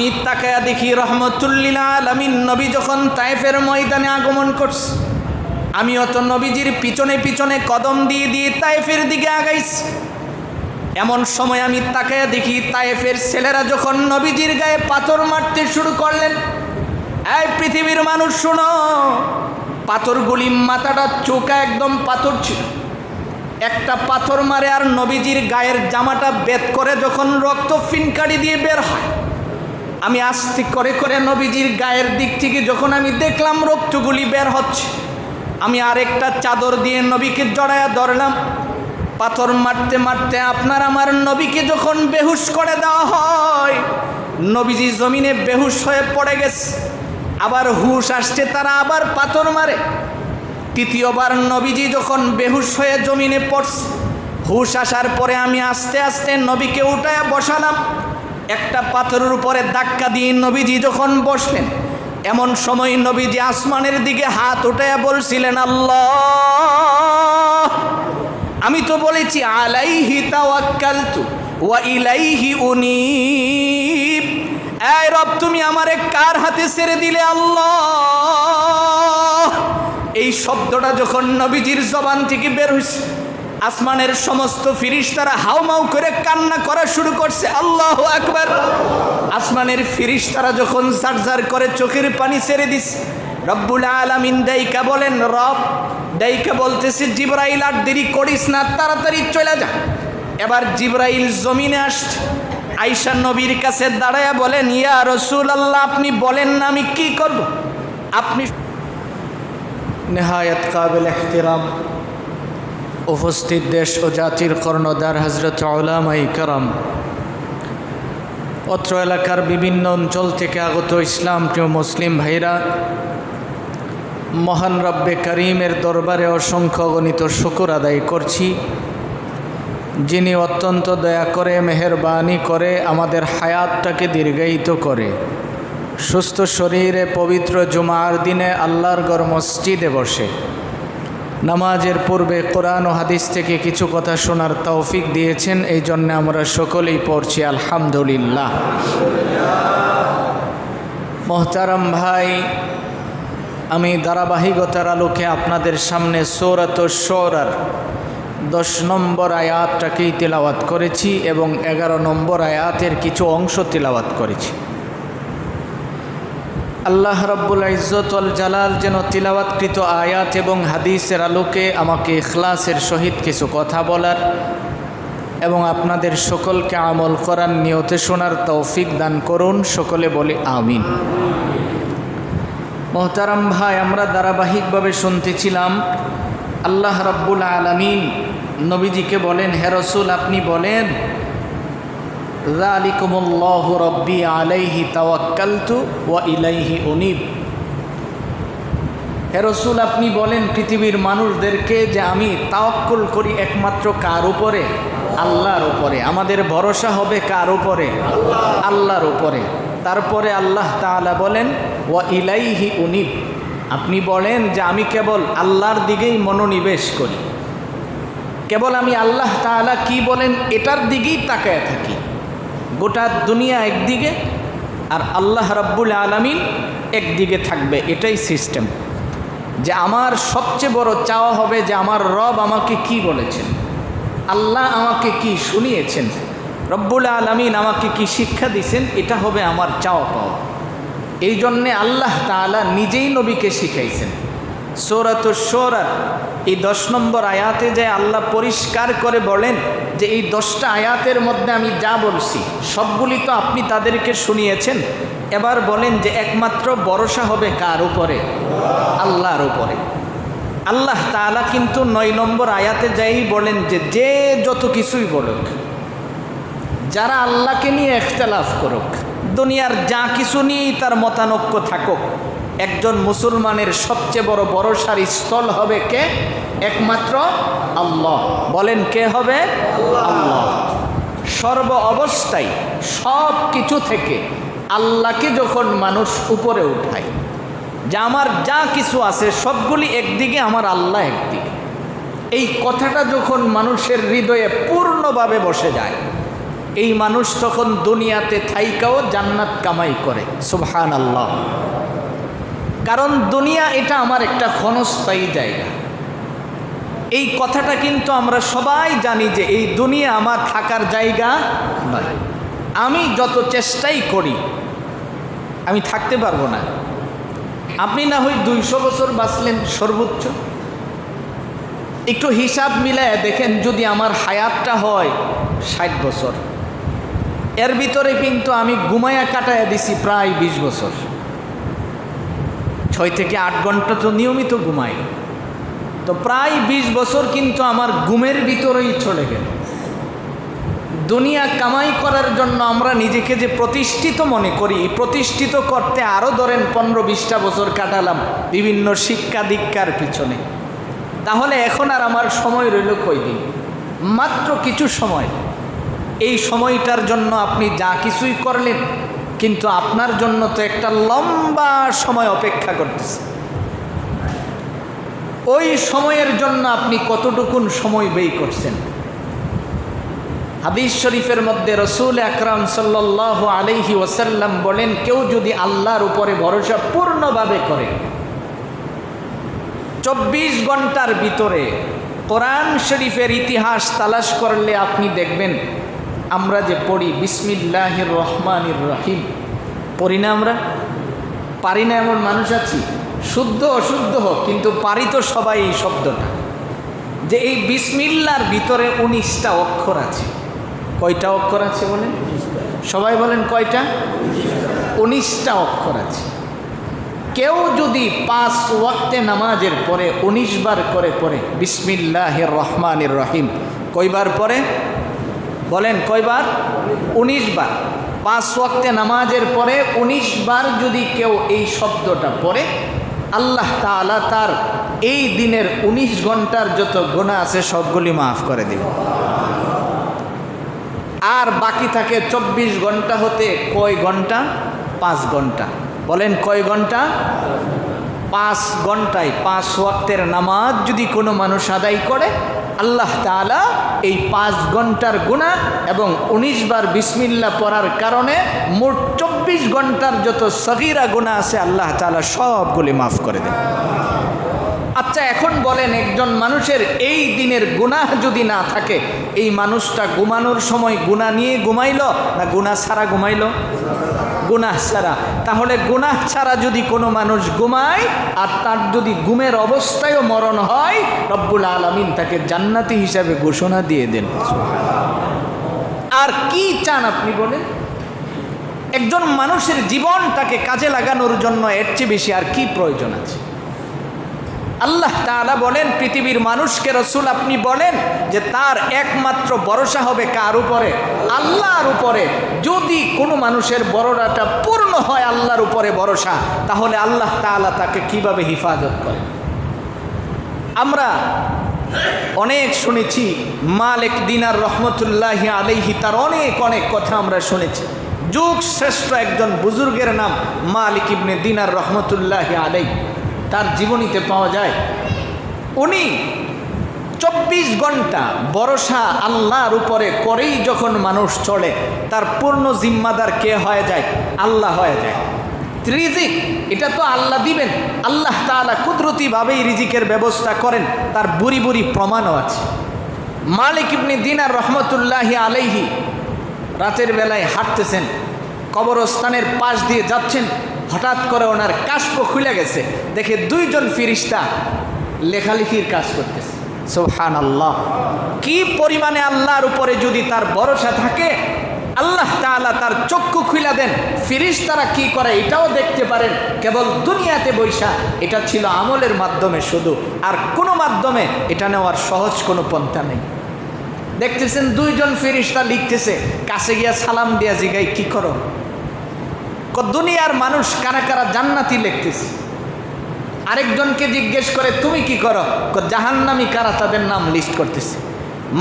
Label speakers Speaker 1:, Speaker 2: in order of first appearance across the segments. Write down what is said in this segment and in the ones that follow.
Speaker 1: আমি তাকায়া দেখি রহমতুল্লিল আলামিন নবী যখন তায়েফের ময়দানে আগমন করছে, আমিও তো নবীজির পিছনে পিছনে কদম দিয়ে দিয়ে তায়েফের দিকে আগাইছি। এমন সময় আমি তাকায়া দেখি তায়েফের ছেলেরা যখন নবীজির গায়ে পাথর মারতে শুরু করলেন। এই পৃথিবীর মানুষ শোনো, পাথরগুলি মাথাটা চোখা একদম পাথর ছিল। একটা পাথর মারে আর নবীজির গায়ের জামাটা বেদ করে যখন রক্ত ফিনকাড়ি দিয়ে বের হয়, আমি আস্তে করে করে নবীজির গায়ের দিক থেকে যখন আমি দেখলাম রক্তগুলি বের হচ্ছে, আমি আরেকটা চাদর দিয়ে নবীকে জড়ায়া ধরলাম। পাথর মারতে মারতে আপনার আমার নবীকে যখন বেহুশ করে দেওয়া হয়, নবীজি জমিনে বেহুশ হয়ে পড়ে গেছে। আবার হুশ আসছে, তারা আবার পাথর মারে। তৃতীয়বার নবীজি যখন বেহুশ হয়ে জমিনে পড়ছে, হুশ আসার পরে আমি আস্তে আস্তে নবীকে উঠায়া বসালাম। একটা পাথরের উপরে ধাক্কা দিয়ে নবীজি যখন বসলেন, এমন সময় নবীজি আসমানের দিকে হাত উঠায়া বলছিলেন, আল্লাহ, আমি তো বলেছি আলাইহি তাওয়াক্কালতু ওয়া ইলাইহি উনীব। এই রব, তুমি আমারে কার হাতে ছেড়ে দিলে আল্লাহ? এই শব্দটা যখন নবীজির জবান থেকে বের হয়েছে, আসমানের সমস্ত ফিরিস্তারা হাউমাউ করে কান্না করা শুরু করছে। আল্লাহু আকবার। আসমানের ফিরিস্তারা যখন জারজার করে চোখের পানি ছেড়ে দিছে, রব্বুল আলামিন দাইকা বলেন, রব দাইকা বলতেছে, জিবরাইল আর দেরি করিস না, তাড়াতাড়ি চলে যা। এবার জিবরাইল জমিনে আসছে, আয়েশা নবীর কাছে দাঁড়ায়া বলেন, ইয়া রাসূলুল্লাহ, আপনি বলেন না আমি কি করব? আপনি নেহায়েত কাবিল ইহতিরাম উপস্থিত দেশ ও জাতির কর্ণধার হযরত উলামায়ে কেরাম, অত্র এলাকার বিভিন্ন অঞ্চল থেকে আগত ইসলাম প্রিয় মুসলিম ভাইরা, মহান রব্বে করিমের দরবারে অসংখ্য গণিত শুকর আদায় করছি, যিনি অত্যন্ত দয়া করে মেহেরবানি করে আমাদের হায়াতটাকে দীর্ঘায়িত করে সুস্থ শরীরে পবিত্র জুমার দিনে আল্লাহর ঘর মসজিদে বসে নামাজের পূর্বে কোরআন ও হাদিস থেকে কিছু কথা শোনার তৌফিক দিয়েছেন। এই জন্য আমরা সকলেই পড়ছি আলহামদুলিল্লাহ। মোহতারাম ভাই, আমি ধারাবাহিকতার আলোকে আপনাদের সামনে সূরাতুশ শুরার 10 নম্বর আয়াতটাকেই তিলাওয়াত করেছি এবং 11 নম্বর আয়াতের কিছু অংশ তিলাওয়াত করেছি। আল্লাহ রাব্বুল ইজ্জত ওয়াল জালাল যেন তিলাওয়াতকৃত আয়াত এবং হাদিসের আলোকে আমাকে ইখলাসের সহিত কিছু কথা বলার এবং আপনাদের সকলকে আমল করার নিয়তে শোনার তৌফিক দান করুন। সকলে বলি আমিন। মোহতারাম ভাই, আমরা ধারাবাহিকভাবে শুনতেছিলাম আল্লাহ রাব্বুল আলামিন নবীজিকে বলেন, হে রাসূল, আপনি বলেন, যালিকুমুল্লাহু রাব্বি আলাইহি তাওয়াক্কালতু ওয়া ইলাইহি উনীব। হে রাসূল, আপনি বলেন পৃথিবীর মানুষদেরকে যে আমি তাওয়াক্কুল করি একমাত্র কার উপরে? আল্লাহর উপরে। আমাদের ভরসা হবে কার উপরে? আল্লাহর উপরে। তারপরে আল্লাহ তাআলা বলেন, ওয়া ইলাইহি উনীব, আপনি বলেন যে আমি কেবল আল্লাহর দিকেই মনোনিবেশ করি, কেবল আমি আল্লাহ তাআলা কি বলেন এটার দিকেই তাকায় থাকি। গোটা দুনিয়া একদিকে আর আল্লাহ রাব্বুল আলামিন একদিকে থাকবে, এটাই সিস্টেম। যে আমার সবচেয়ে বড় চাওয়া হবে যে আমার রব আমাকে কি বলেছেন, আল্লাহ আমাকে কি শুনিয়েছেন, রব্বুল আলামিন আমাকে কি শিক্ষা দিয়েছেন, এটা হবে আমার চাওয়া পাওয়া। এই জন্যে আল্লাহ তাআলা নিজেই নবীকে শিখাইছেন। সূরাতুশ শুরার এই 10 নম্বর আয়াতে যে আল্লাহ পরিষ্কার করে বলেন যে এই 10টা আয়াতের মধ্যে আমি যা বলছি সবগুলি তো আপনি তাদেরকে শুনিয়েছেন। এবার বলেন যে একমাত্র ভরসা হবে কার উপরে? আল্লাহর উপরে। আল্লাহ তাআলা কিন্তু 9 নম্বর আয়াতে যাই বলেন যে যে যত কিছুই বলুক, যারা আল্লাহকে নিয়ে ইখতিলাফ করুক, দুনিয়ার যা কিছু নিয়েই তার মতানৈক্য থাকুক, একজন মুসলমানের সবচেয়ে বড় ভরসার স্থল হবে কে? একমাত্র আল্লাহ। বলেন কে হবে? আল্লাহ। সর্ব অবস্থায় সব কিছু থেকে আল্লাহকে যখন মানুষ উপরে উঠায়, যে আমার যা কিছু আছে সবগুলি একদিকে, আমার আল্লাহ একদিকে, এই কথাটা যখন মানুষের হৃদয়ে পূর্ণভাবে বসে যায়, এই মানুষ তখন দুনিয়াতে থাইকাও জান্নাত কামাই করে। সুবহানাল্লাহ। কারণ দুনিয়া এটা আমার একটা ক্ষণস্থায়ী জায়গা। এই কথাটা কিন্তু আমরা সবাই জানি যে এই দুনিয়া আমার থাকার জায়গা নয়। আমি যত চেষ্টাই করি আমি থাকতে পারবো না। আপনি না হয় 200 বছর বাঁচলেন সর্বোচ্চ, একটু হিসাব মিলায় দেখেন যদি আমার হায়াতটা হয় 60 বছর, এর ভিতরে কিন্তু আমি ঘুমায়া কাটায়া দিছি প্রায় 20 বছর। 6 থেকে 8 ঘন্টা তো নিয়মিত ঘুমাই, তো প্রায় 20 বছর কিন্তু আমার ঘুমের ভিতরেই চলে গেল। দুনিয়া কামাই করার জন্য আমরা নিজেকে যে প্রতিষ্ঠিত মনে করি, প্রতিষ্ঠিত করতে আরও ধরেন 15-20টা বছর কাটালাম বিভিন্ন শিক্ষা দীক্ষার পিছনে, তাহলে এখন আর আমার সময় রইল কয়দিন? মাত্র কিছু সময়। এই সময়টার জন্য আপনি যা কিছুই করলেন, কিন্তু আপনার জন্য তো একটা লম্বা সময় অপেক্ষা করতেছে। ওই সময়ের জন্য আপনি কতটুকুন সময় ব্যয় করছেন? হাদিস শরীফের মধ্যে রাসূল আকরাম সাল্লাল্লাহু আলাইহি ওয়াসাল্লাম বলেন, কেউ যদি আল্লাহর উপরে ভরসা পূর্ণভাবে করে 24 ঘন্টার ভিতরে কোরআন শরীফের ইতিহাস তালাশ করলে আপনি দেখবেন, আমরা যে পড়ি বিসমিল্লাহির রহমানির রহিম, পড়ি না? আমরা পারি না এমন মানুষ আছি? শুদ্ধ অশুদ্ধ হোক, কিন্তু পারি তো সবাই এই শব্দটা। যে এই বিসমিল্লার ভিতরে 19টা অক্ষর আছে। কয়টা অক্ষর আছে বলেন? সবাই বলেন কয়টা? 19টা অক্ষর আছে। কেউ যদি 5 ওয়াক্তে নামাজের পরে 19 বার করে পড়ে বিসমিল্লাহির রহমানির রহিম, কয়বার পড়ে বলেন? কয়বার? 19 বার। 5 ওয়াক্তে নামাজের পরে 19 বার যদি কেউ এই শব্দটা পড়ে, আল্লাহ তাআলা তার এই দিনের 19 ঘন্টার যত গুনাহ আছে সবগুলি মাফ করে দেবে। আর বাকি থাকে 24 ঘন্টা হতে কয় ঘন্টা? 5 ঘন্টা। বলেন কয় ঘন্টা? 5 ঘন্টায় 5 ওয়াক্তের নামাজ যদি কোনো মানুষ আদায় করে, আল্লাহ তাআলা এই 5 ঘন্টার গুনাহ এবং 19 বার বিসমিল্লাহ পড়ার কারণে মোট 24 ঘন্টার যত সগীরা গুনাহ আছে আল্লাহ তাআলা সবগুলি মাফ করে দেন। আচ্ছা, এখন বলেন, একজন মানুষের এই দিনের গুনাহ যদি না থাকে, এই মানুষটা ঘুমানোর সময় গুনাহ নিয়ে ঘুমাইল না গুনাহ ছাড়া ঘুমাইল? গুনাহ ছাড়া। তাহলে গুনাহ ছাড়া যদি কোনো মানুষ ঘুমায় আর তার যদি ঘুমের অবস্থায়ও মরণ হয়, রব্বুল আলামিন তাকে জান্নাতি হিসাবে ঘোষণা দিয়ে দেন। আর কি চান আপনি বলেন? একজন মানুষের জীবনটাকে কাজে লাগানোর জন্য এর চেয়ে বেশি আর কি প্রয়োজন আছে? আল্লাহ তাআলা বলেন, পৃথিবীর মানুষকে রাসূল আপনি বলেন যে তার একমাত্র ভরসা হবে কার উপরে? আল্লাহর উপরে। যদি কোনো মানুষের ভরসাটা পূর্ণ হয় আল্লাহর উপরে ভরসা, তাহলে আল্লাহ তাআলা তাকে কিভাবে হেফাজত করে? আমরা অনেক শুনেছি মালিক দিনার রহমতুল্লাহি আলাইহি, তার অনেক অনেক কথা আমরা শুনেছি। যুগ শ্রেষ্ঠ একজন বুজুর্গের নাম মালিক ইবনে দিনার রহমতুল্লাহি আলাইহি, তার জীবনীতে পাওয়া যায় উনি 24 ঘন্টা ভরসা আল্লাহর উপরে করেই যখন মানুষ চলে, তার পূর্ণ জিম্মাদার কে হয়ে যায়? আল্লাহ হয়ে যায়। রিজিক এটা তো আল্লাহ দিবেন, আল্লাহ তাআলা কুদরতিভাবেই রিজিকের ব্যবস্থা করেন, তার বুড়ি বুড়ি প্রমাণও আছে। মালিক ইবনে দিনার রহমতুল্লাহি আলাইহি রাতের বেলায় হাঁটতেছেন, কবরস্থানের পাশ দিয়ে যাচ্ছেন, হঠাৎ করে ওনার কাশপ খুলে গেছে, দেখে 2 জন ফেরেশতা লেখালেখির কাজ করতেছে। সুবহানাল্লাহ! কি পরিমাণে আল্লাহর উপরে যদি তার ভরসা থাকে, আল্লাহ তাআলা তার চক্ষু খুলে দেন, ফেরেশতারা কি করে এটাও দেখতে পারেন কেবল দুনিয়াতে বৈশা। এটা ছিল আমলের মাধ্যমে শুধু, আর কোনো মাধ্যমে এটা নেওয়ার সহজ কোনো পন্থা নেই। দেখতেছেন 2 জন ফেরেশতা লিখতেছে, কাছে গিয়া সালাম দিয়া জিগাই, কি করো? দুনিয়ার মানুষ কারা কারা জান্নাতি লিখতেছে। আরেকজনকে জিজ্ঞেস করে, তুমি কি করো? জাহান্নামী কারা, তাদের নাম লিস্ট করতেছে।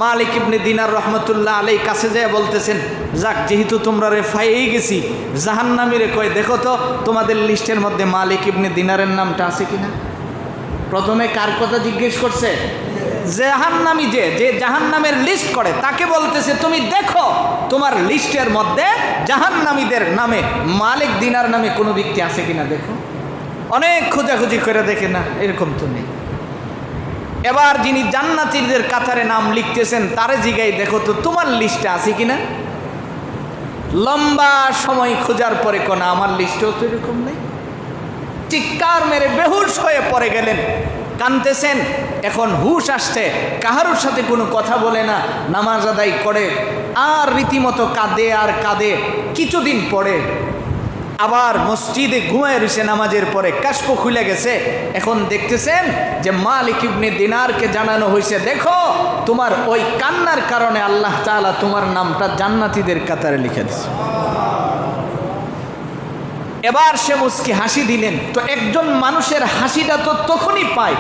Speaker 1: মালিক ইবনে দিনার রহমতুল্লাহ আলাইহি কাছে যায় বলতেছেন, যাক, যেহেতু তোমরা রেফাইয়েই গেছি, জাহান্নামীরে কয় দেখো তো তোমাদের লিস্টের মধ্যে মালিক ইবনে দিনারের নামটা আছে কিনা। প্রথমে কার কথা জিজ্ঞেস করছে? জাহান্নামী যে জাহান্নামের লিস্ট করে তাকে বলতেছে তুমি দেখো তোমার লিস্টের মধ্যে জাহান্নামীদের নামে মালিক দিনার নামে কোনো ব্যক্তি আছে কিনা দেখো। অনেক খোঁজাখুঁজি করে দেখে না, এরকম তো নেই। এবার যিনি জান্নাতীদের কাতারে নাম লিখতেছেন তারে জিগাই দেখো তো তোমার লিস্টে আছে কিনা। লম্বা সময় খোঁজার পরে কোন আমার লিস্টেও তো এরকম নেই। চিৎকার মেরে বেহুশ হয়ে পড়ে গেলেন, কাঁদতেছেন। এখন হুশ আসছে, কাহারোর সাথে কোনো কথা বলে না, নামাজ আদায় করে আর রীতিমতো কাঁদে আর কাঁদে। কিছুদিন পরে আবার মসজিদে ঘুমায় রয়েছে নামাজের পরে, কাশফ খুলে গেছে। এখন দেখতেছেন যে মালিক ইবনে দিনারকে জানানো হয়েছে দেখো তোমার ওই কান্নার কারণে আল্লাহ তাআলা তোমার নামটা জান্নাতীদের কাতারে লিখে দিয়েছে। এবার সে মুস্কি হাসি দিলেন। তো একজন মানুষের হাসিটা তো তখনই পায়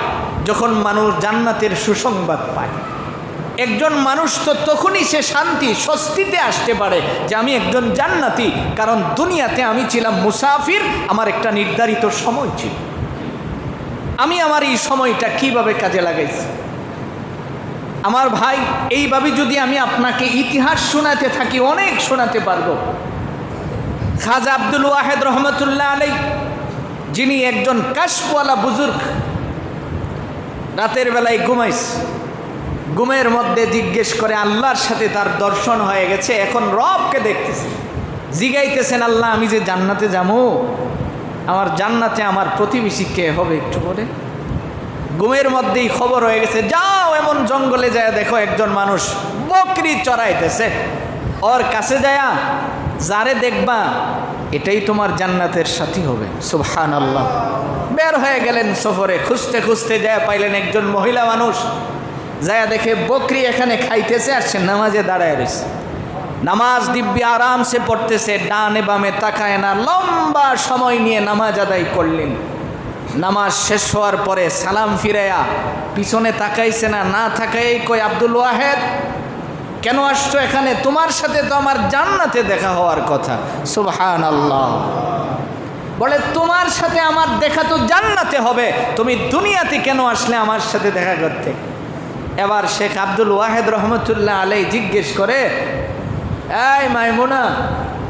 Speaker 1: যখন মানুষ জান্নাতের সুসংবাদ পায়। একজন মানুষ তো তখনই সে শান্তি স্বস্তিতে আসতে পারে যে আমি একজন জান্নাতি, কারণ দুনিয়াতে আমি ছিলাম মুসাফির, আমার একটা নির্ধারিত সময় ছিল, আমি আমার এই সময়টা কিভাবে কাজে লাগাইছি। আমার ভাই, এইভাবে যদি আমি আপনাকে ইতিহাস শোনাতে থাকি অনেক শোনাতে পারবো। খাজা আব্দুল ওয়াহেদ রহমতুল্লাহ আলাই, যিনি একজন কাশফওয়ালা বুজুর্গ, রাতের বেলায় ঘুমাইছে, ঘুমের মধ্যে জিজ্ঞেস করে আল্লাহর সাথে তার দর্শন হয়ে গেছে, এখন রবকে দেখতেছে, জিগাইতেছেন আল্লাহ আমি যে জান্নাতে যাবো, আমার জান্নাতে আমার প্রতিবেশী কে হবে একটু বলে। ঘুমের মধ্যেই খবর হয়ে গেছে, যাও এমন জঙ্গলে যায় দেখো একজন মানুষ বকরি চড়াইতেছে, ওর কাছে যায়া যারে দেখবা এটাই তোমার জান্নাতের সাথী হবে। সুবহানাল্লাহ। বের হয়ে গেলেন সফরে, খুঁজতে খুঁজতে যায় পাইলেন একজন মহিলা মানুষ, যায় দেখে বকরি এখানে খাইতেছে আর সে নামাজে দাঁড়ায় রয়েছে, নামাজ দিব্যি আরামসে পড়তেছে, ডানে বামে তাকায় না, লম্বা সময় নিয়ে নামাজ আদায় করলেন। নামাজ শেষ হওয়ার পরে সালাম ফিরাইয়া পিছনে তাকাইছে না, না তাকাই কই আব্দুল ওয়াহেদ কেন আসছো এখানে, তোমার সাথে তো আমার জান্নাতে দেখা হওয়ার কথা। সুবহানাল্লাহ। বলে তোমার সাথে আমার দেখা তো জান্নাতে হবে, তুমি দুনিয়াতে কেন আসলে আমার সাথে দেখা করতে। এবার শেখ আব্দুল ওয়াহেদ রহমতুল্লাহ আলাই জিজ্ঞেস করে, এই মাইমুনা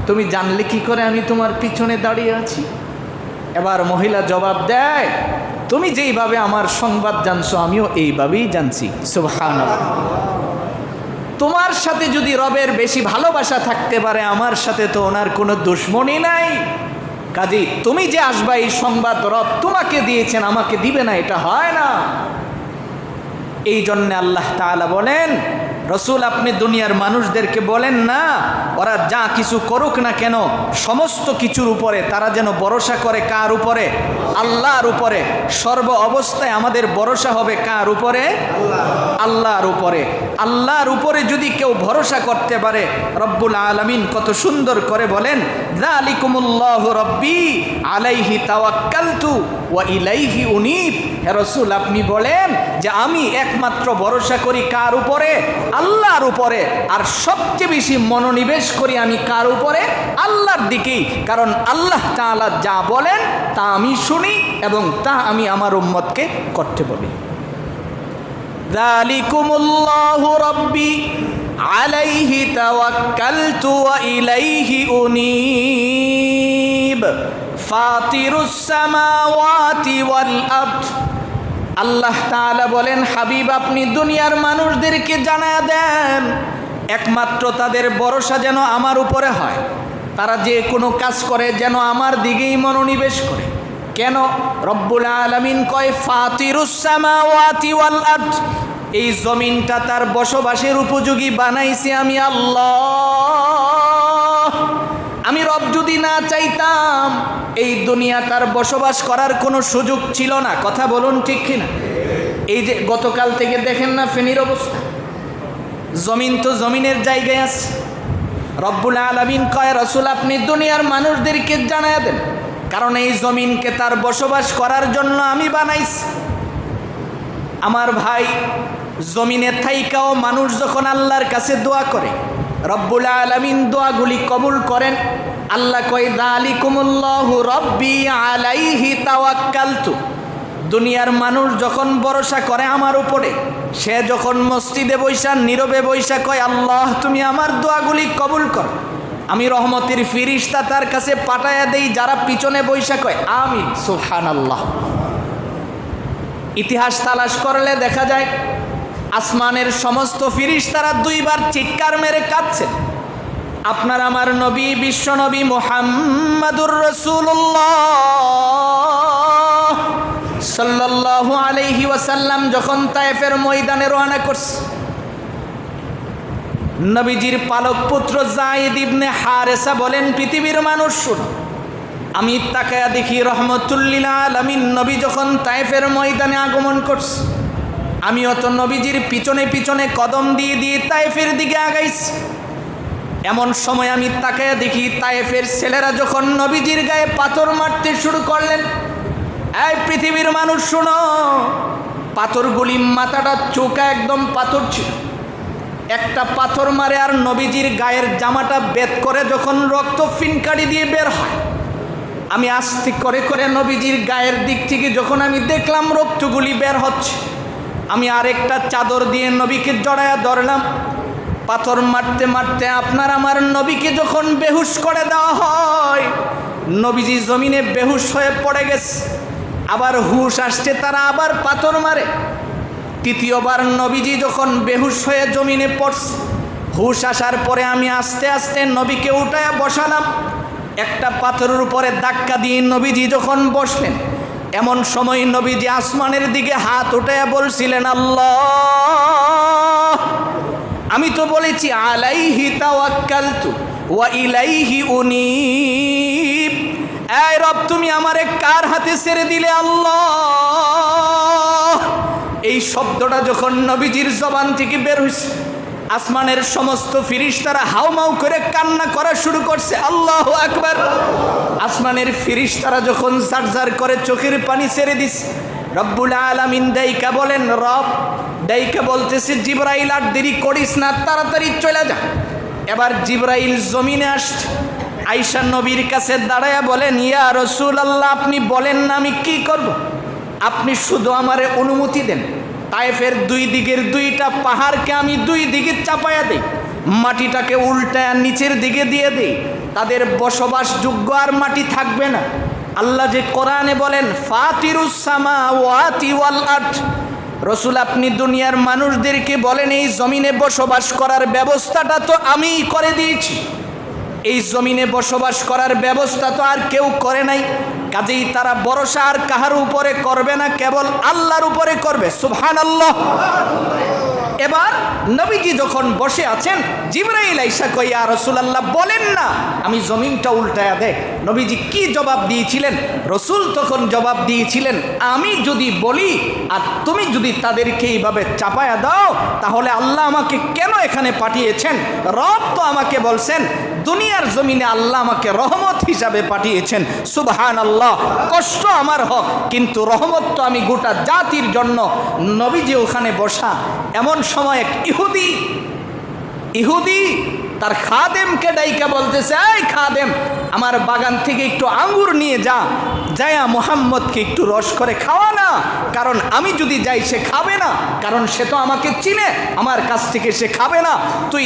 Speaker 1: তুমি জানলে কি করে আমি তোমার পিছনে দাঁড়িয়ে আছি। এবার মহিলা জবাব দেয়, তুমি যেইভাবে আমার সংবাদ জানছো আমিও এইভাবেই জানছি। সুবহানাল্লাহ। তোমার সাথে যদি রবের বেশি ভালোবাসা থাকতে পারে, আমার সাথে তো ওনার কোনো দুশ্মনী নাই, কাজেই তুমি যে আসবা এই সংবাদ রব তোমাকে দিয়েছেন, আমাকে দিবে না, এটা হয় না। এই জন্যে আল্লাহ তাআলা বলেন, রসুল আপনি দুনিয়ার মানুষদেরকে বলেন না ওরা যা কিছু করুক না কেন সমস্ত কিছুর উপরে তারা যেন ভরসা করে কার উপরে, আল্লাহর উপরে। সর্ব অবস্থায় আমাদের ভরসা হবে কার উপরে, আল্লাহর উপরে। আল্লাহর উপরে যদি কেউ ভরসা করতে পারে, রব্বুল আলামিন কত সুন্দর করে বলেন, যালিকুমুল্লাহু রব্বি আলাইহি তাওয়াক্কালতু ওয়া ইলাইহি উনীব। হে রাসূল আপনি বলেন যে আমি একমাত্র ভরসা করি কার উপরে, আল্লাহর উপরে, আর সবচেয়ে বেশি মনোনিবেশ করি আমি কার উপরে, আল্লাহর দিকেই। কারণ আল্লাহ তাআলা যা বলেন তা আমি শুনি এবং তা আমি আমার উম্মতকে করতে বলি। যালিকুমুল্লাহু রাব্বি আলাইহি তাওয়াক্কালতু ওয়া ইলাইহি উনীব ফাতিরুস সামাওয়াতি ওয়াল আরদ। আল্লাহ তাআলা বলেন, হাবিব আপনি দুনিয়ার মানুষদেরকে জানায়া দেন একমাত্র তাদের ভরসা যেন আমার উপরে হয়, তারা যে কোনো কাজ করে যেন আমার দিকেই মনোনিবেশ করে। কেন? রব্বুল আলামিন কয় ফাতিরুস সামাওয়াতি ওয়াল আরদ, এই জমিনটা তার বসবাসের উপযোগী বানাইছি আমি আল্লাহ। আমি রব যদি না চাইতাম এই দুনিয়া তার বসবাস করার কোনো সুযোগ ছিল না। কথা বলুন ঠিক কিনা? এই যে গতকাল থেকে দেখেন না ফেনীর অবস্থা, জমিন তো জমিনের জায়গায় আছে। রব্বুল আলামিন কয় রাসূল আপনি দুনিয়ার মানুষদেরকে জানায়া দেন, কারণ এই জমিনকে তার বসবাস করার জন্য আমি বানাইছি। আমার ভাই, জমিনে থাইকাও মানুষ যখন আল্লাহর কাছে দোয়া করে, রব্বুল আলামিন দোয়াগুলি কবুল করেন। আল্লাহ কয় যালিকুমুল্লাহু রাব্বি আলাইহি তাওয়াক্কালতু, দুনিয়ার মানুষ যখন ভরসা করে আমার উপরে, সে যখন মসজিদে বৈশা নীরবে বৈশা কয় আল্লাহ তুমি আমার দোয়াগুলি কবুল কর, আমি রহমতের ফিরিস্তা তার কাছে পাঠায়া দেই, যারা পিছনে বৈশা কয় আমিন সুবহানাল্লাহ। ইতিহাস তালাশ করলে দেখা যায় আসমানের সমস্ত ফিরিস্তারা দুইবার চিৎকার মেরে কাঁদছে। আপনার আমার নবী বিশ্ব নবী মুহাম্মাদুর রাসূলুল্লাহ সাল্লাল্লাহু আলাইহি ওয়াসাল্লাম যখন তায়েফের ময়দানে রওনা করছে, নবীজির পালক পুত্র যায়েদ ইবনে হারেসা বলেন পৃথিবীর মানুষ শুনো, আমি তাকায়া দেখি রহমতুল্লিল আলামিন নবী যখন তায়েফের ময়দানে আগমন করছে, আমিও তো নবীজির পিছনে পিছনে কদম দিয়ে দিয়ে তায়েফের দিকে আগাইছি। এমন সময় আমি তাকায়া দেখি তায়েফের ছেলেরা যখন নবীজির গায়ে পাথর মারতে শুরু করলেন। এই পৃথিবীর মানুষ শুনো, পাথরগুলি মাথাটা চোখা একদম পাথর ছিল, একটা পাথর মারে আর নবীজির গায়ের জামাটা বেদ করে যখন রক্ত ফিনকারি দিয়ে বের হয়, আমি আস্তে করে করে নবীজির গায়ের দিক থেকে যখন আমি দেখলাম রক্তগুলি বের হচ্ছে, আমি আরেকটা চাদর দিয়ে নবীকে জড়ায়া ধরলাম। পাথর মারতে মারতে আপনার আমার নবীকে যখন বেহুশ করে দেওয়া হয়, নবীজি জমিনে বেহুশ হয়ে পড়ে গেছে। আবার হুশ আসছে, তারা আবার পাথর মারে। তৃতীয়বার নবীজি যখন বেহুশ হয়ে জমিনে পড়ছে, হুশ আসার পরে আমি আস্তে আস্তে নবীকে উঠায়া বসালাম। একটা পাথরের উপরে ধাক্কা দিয়ে নবীজি যখন বসলেন, এমন সময় নবীজি আসমানের দিকে হাত উঠায়া বলছিলেন আল্লাহ, আমি তো বলেছি আলাইহি তাওয়াক্কালতু ওয়া ইলাইহি উনীব, এই রব তুমি আমারে কার হাতে ছেড়ে দিলে আল্লাহ। এই শব্দটা যখন নবীজির জবান থেকে বের হয়েছে, আসমানের সমস্ত ফিরিস্তারা হাউমাউ করে কান্না করা শুরু করছে। আল্লাহু আকবার। আসমানের ফিরিস্তারা যখন জারজার করে চোখের পানি ছেড়ে দিছে, রব্বুল আলামিন দাইকা বলেন, রব দাইকা বলতেছে জিবরাইল আর দেরি করিস না, তাড়াতাড়ি চলে যা। এবার জিবরাইল জমিনে আসছে, আয়েশা নবীর কাছে দাঁড়ায়া বলেন ইয়া রাসূলুল্লাহ, আপনি বলেন না আমি কি করব, আপনি শুধু আমারে অনুমতি দেন। তায়েফের দুই দিকের দুইটা পাহাড়কে আমি দুই দিকে চাপায়া দেই, মাটিটাকে উল্টায়া নিচের দিকে দিয়ে দেই, তাদের বসবাসযোগ্য আর মাটি থাকবে না। আল্লাহ যে কোরআনে বলেন ফাতিরুস সামাওয়াতি ওয়াল আরদ, রসুল আপনি দুনিয়ার মানুষদেরকে বলেন এই জমিনে বসবাস করার ব্যবস্থাটা তো আমিই করে দিয়েছি। এই জমিনে বসবাস করার ব্যবস্থা তো আর কেউ করে নাই, কাজেই তারা ভরসা আর কাহার উপরে করবে না, কেবল আল্লাহর উপরে করবে। সুবহানাল্লাহ। এবার নবীজি যখন বসে আছেন, জিবরাইল আইসা কই ইয়া রাসূলুল্লাহ বলেন না আমি জমিনটা উল্টায়া দেখ। নবীজি কি জবাব দিয়েছিলেন? রসুল তখন জবাব দিয়েছিলেন, আমি যদি বলি আর তুমি যদি তাদেরকে এইভাবে চাপায়া দাও, তাহলে আল্লাহ আমাকে কেন এখানে পাঠিয়েছেন? রব তো আমাকে বলছেন দুনিয়ার জমিনে আল্লাহ আমাকে রহমত হিসাবে পাঠিয়েছেন। সুবহানাল্লাহ। কষ্ট আমার হোক, কিন্তু রহমত তো আমি গোটা জাতির জন্য। নবীজি ওখানে বসা, এমন সময় এক ইহুদি তার খাদেমকে ডাইকা বলতেছে, এই খাদেম আমার বাগান থেকে একটু আঙ্গুর নিয়ে যায়া মুহাম্মদকে একটু রস করে খাওয়া না, কারণ আমি যদি যাই সে খাবে না, কারণ সে তো আমাকে চিনে, আমার কাছ থেকে সে খাবে না। তুই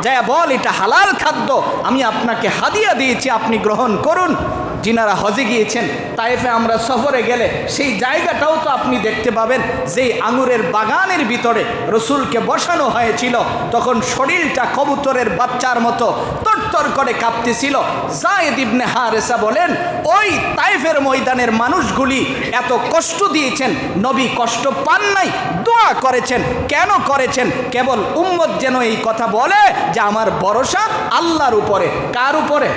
Speaker 1: যায়া বল এটা হালাল খাদ্য, আমি আপনাকে হাদিয়া দিয়েছি, আপনি গ্রহণ করুন। যিনারা হজে গিয়েছেন, তায়েফে আমরা সফরে গেলে সেই জায়গাটাও তো আপনি দেখতে পাবেন, যেই আঙুরের বাগানের ভিতরে রসুলকে বসানো হয়েছিল, তখন শরীরটা কবুতরের বাচ্চার মতো তরতর করে কাঁপতেছিল। যায়েদ ইবনে হারেসা বলেন, ওই তায়েফের ময়দানের মানুষগুলি এত কষ্ট দিয়েছেন, নবী কষ্ট পান নাই, দোয়া করেছেন। কেন করেছেন? কেবল উম্মত যেন এই কথা বলে যে আমার ভরসা আল্লাহর উপরে। কার উপরে?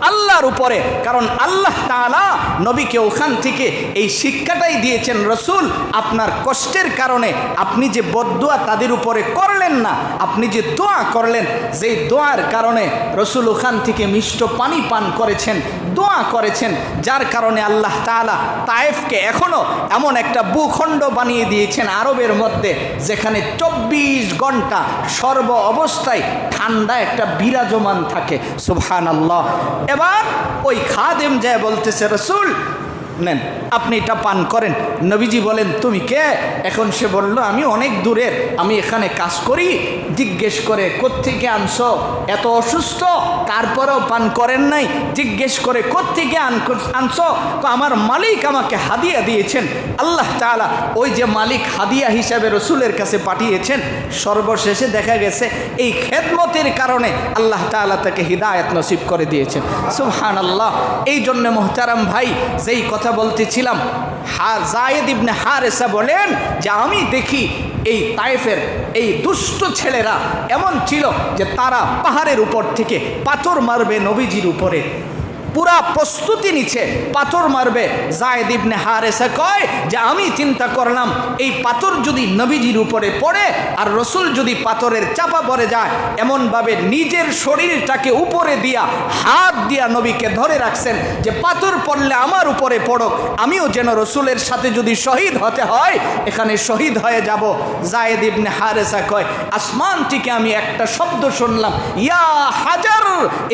Speaker 1: আল্লাহর উপরে। কারণ আল্লাহ তাআলা নবীকে ওখান থেকে এই শিক্ষাটাই দিয়েছেন, রসুল আপনার কষ্টের কারণে আপনি যে বদদোয়া তাদের উপরে করলেন না, আপনি যে দোয়া করলেন, যেই দোয়ার কারণে রসুল ওখান থেকে মিষ্ট পানি পান করেছেন, দোয়া করেছেন, যার কারণে আল্লাহ তাআলা তায়েফকে এখনো এমন একটা ভূখণ্ড বানিয়ে দিয়েছেন আরবের মধ্যে, যেখানে 24 ঘন্টা সর্ব অবস্থায় ঠান্ডা একটা বিরাজমান থাকে। সুবহানাল্লাহ। এবার ওই খাদেম যায় বলতেছে, রসুল নেন আপনি এটা পান করেন। নবীজি বলেন তুমি কে? এখন সে বলল আমি অনেক দূরের, আমি এখানে কাজ করি। জিজ্ঞেস করে কোত্থেকে আনছো? এত অসুস্থ তারপরেও পান করেন নাই? জিজ্ঞেস করে কোত্থেকে আনছো? তো আমার মালিক আমাকে হাদিয়া দিয়েছেন। আল্লাহ তাআলা ওই যে মালিক হাদিয়া হিসাবে রসুলের কাছে পাঠিয়েছেন, সর্বশেষে দেখা গেছে এই খেদমতের কারণে আল্লাহ তাআলা তাকে হিদায়াত নসিব করে দিয়েছেন। সুবহানাল্লাহ। এই জন্য মোহতারাম ভাই, যেই কথা বলতেছিলাম, যায়েদ ইবনে হারেসা বলেন যে আমি দেখি এই তায়েফের এই দুষ্ট ছেলেরা এমন ছিল যে তারা পাহাড়ের উপর থেকে পাথর মারবে নবীজির উপরে, পুরা প্রস্তুতি নিচ্ছে পাথর মারবে। যায়েদ ইবনে হারেসা কয় যে আমি চিন্তা করলাম এই পাথর যদি নবীজির উপরে পড়ে আর রসুল যদি পাথরের চাপা পড়ে যায়, এমনভাবে নিজের শরীরটাকে উপরে দিয়া হাত দিয়া নবীকে ধরে রাখছেন যে পাথর পড়লে আমার উপরে পড়ক, আমিও যেন রসুলের সাথে যদি শহীদ হতে হয় এখানে শহীদ হয়ে যাব। যায়েদ ইবনে হারেসা কয় আসমান থেকে আমি একটা শব্দ শুনলাম, ইয়া হাজার।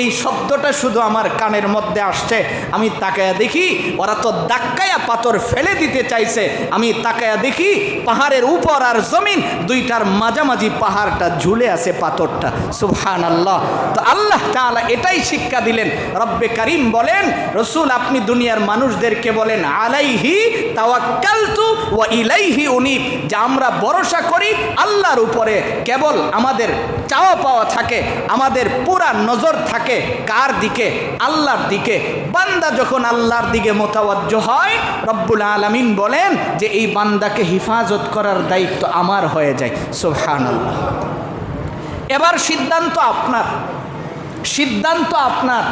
Speaker 1: এই শব্দটা শুধু আমার কানের মধ্যে আসছে। আমি তাকায়া দেখি ওরা তো ধাক্কায়া পাথর ফেলে দিতে চাইছে। আমি তাকায়া দেখি পাহাড়ের উপর আর জমিন দুইটার মাঝামাঝি পাহাড়টা ঝুলে আছে পাথরটা। সুবহানাল্লাহ। তো আল্লাহ তাআলা এটাই শিক্ষা দিলেন। রব্বে কারীম বলেন রসুল আপনি দুনিয়ার মানুষদেরকে বলেন আলাইহি তাওয়াক্কালতু ওয়া ইলাইহি উনীব, যে আমরা ভরসা করি আল্লাহর উপরে, কেবল আমাদের চাওয়া পাওয়া থাকে, আমাদের পুরা নজর থাকে কার দিকে? আল্লাহর দিকে। বান্দা যখন আল্লাহর দিকে মোতাওয়াজ্জহ হয়, রব্বুল আলামিন বলেন যে এই বান্দাকে হিফাজত করার দায়িত্ব আমার হয়ে যায়। সুবহানাল্লাহ। এবার সিদ্ধান্ত আপনার, সিদ্ধান্ত আপনার